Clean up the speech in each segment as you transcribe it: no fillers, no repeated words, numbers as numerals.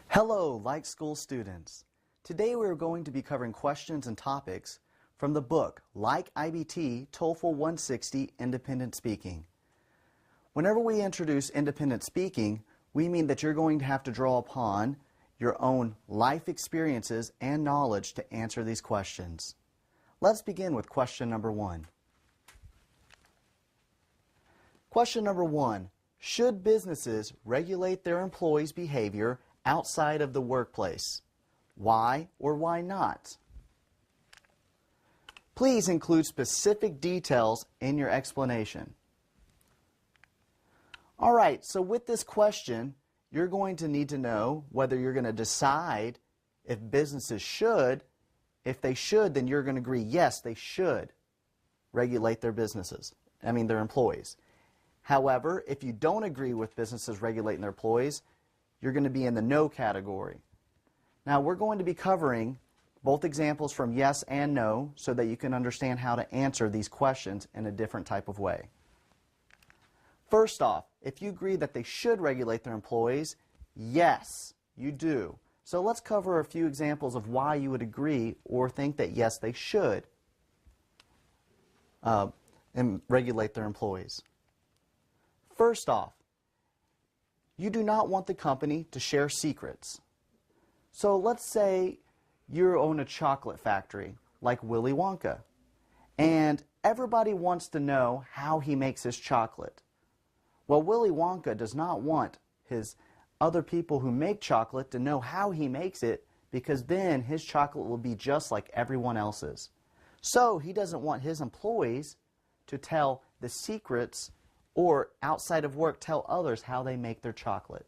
Hello, Like School students. Today we are going to be covering questions and topics from the book Like iBT TOEFL 160 Independent Speaking. Whenever we introduce independent speaking, we mean that you're going to have to draw upon your own life experiences and knowledge to answer these questions. Let's begin with question number 1. Question number 1. Should businesses regulate their employees' behavior outside of the workplace? Why or why not? Please include specific details in your explanation. Alright, so with this question, you're going to need to know whether you're going to decide if businesses should. If they should, then you're going to agree, yes, they should regulate their their employees. However, if you don't agree with businesses regulating their employees, you're going to be in the no category. Now, we're going to be covering both examples from yes and no so that you can understand how to answer these questions in a different type of way. First off, if you agree that they should regulate their employees, yes, you do. So let's cover a few examples of why you would agree or think that yes, they should regulate their employees. First off, you do not want the company to share secrets. So let's say you own a chocolate factory like Willy Wonka, and everybody wants to know how he makes his chocolate. Well, Willy Wonka does not want his other people who make chocolate to know how he makes it, because then his chocolate will be just like everyone else's. So he doesn't want his employees to tell the secrets or outside of work tell others how they make their chocolate.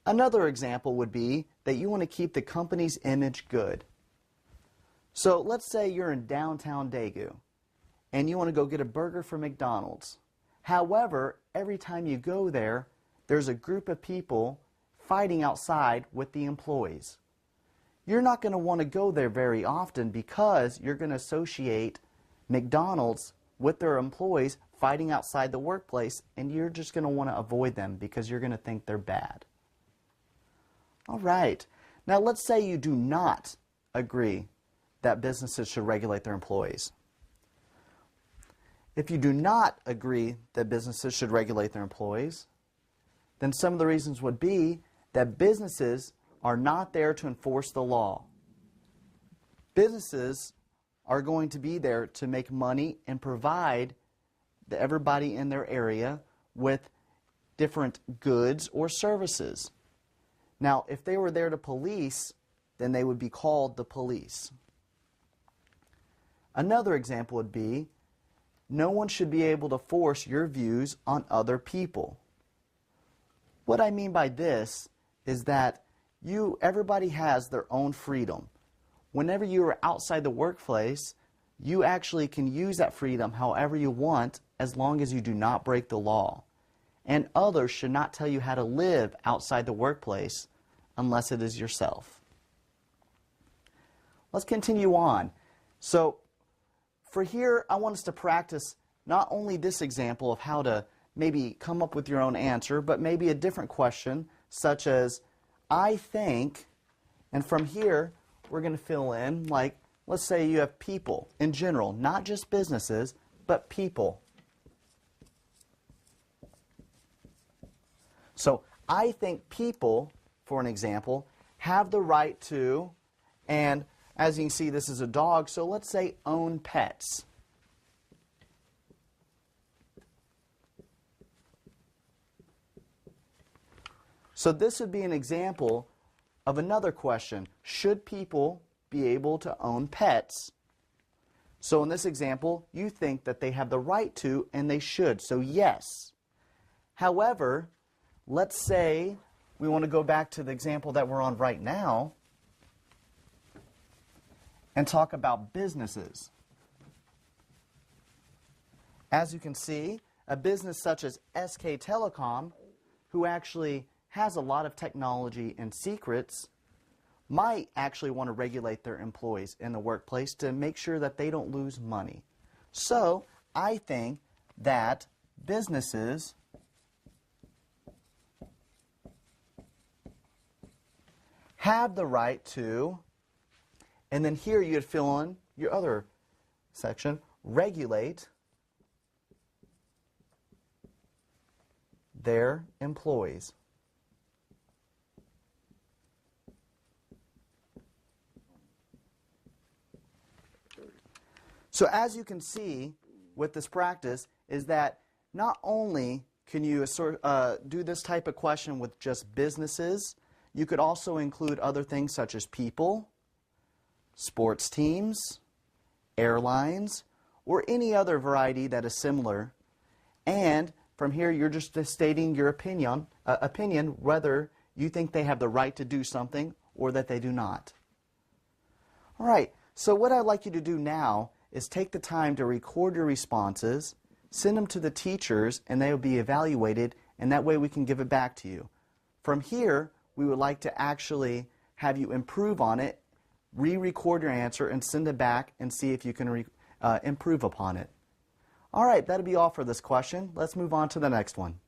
Another example would be that you want to keep the company's image good. So let's say you're in downtown Daegu and you want to go get a burger from McDonald's. However, every time you go there, there's a group of people fighting outside with the employees. You're not going to want to go there very often because you're going to associate McDonald's with their employees fighting outside the workplace, and you're just going to want to avoid them because you're going to think they're bad. All right. Now let's say you do not agree that businesses should regulate their employees. If you do not agree that businesses should regulate their employees, then some of the reasons would be that businesses are not there to enforce the law. Businesses are going to be there to make money and provide everybody in their area with different goods or services. Now, if they were there to police, then they would be called the police. Another example would be, no one should be able to force your views on other people. What I mean by this is that everybody has their own freedom. Whenever you are outside the workplace, you actually can use that freedom however you want, as long as you do not break the law. And others should not tell you how to live outside the workplace unless it is yourself. Let's continue on. So for here, I want us to practice not only this example of how to maybe come up with your own answer, but maybe a different question, such as, I think, and from here, we're going to fill in, like, let's say you have people in general, not just businesses, but people. So I think people, for an example, have the right to, and as you can see, this is a dog, so let's say own pets. So this would be an example of another question. Should people be able to own pets? So in this example, you think that they have the right to and they should, so yes. However, let's say we want to go back to the example that we're on right now and talk about businesses. As you can see, a business such as SK Telecom, who actually has a lot of technology and secrets, might actually want to regulate their employees in the workplace to make sure that they don't lose money. So I think that businesses have the right to, and then here you'd fill in your other section, regulate their employees. So as you can see with this practice is that not only can you do this type of question with just businesses, you could also include other things such as people, sports teams, airlines, or any other variety that is similar. And from here you're just stating your opinion whether you think they have the right to do something or that they do not. All right, so what I'd like you to do now is take the time to record your responses, send them to the teachers, and they will be evaluated, and that way we can give it back to you. From here, we would like to actually have you improve on it, re-record your answer, and send it back and see if you can improve upon it. All right, that'll be all for this question. Let's move on to the next one.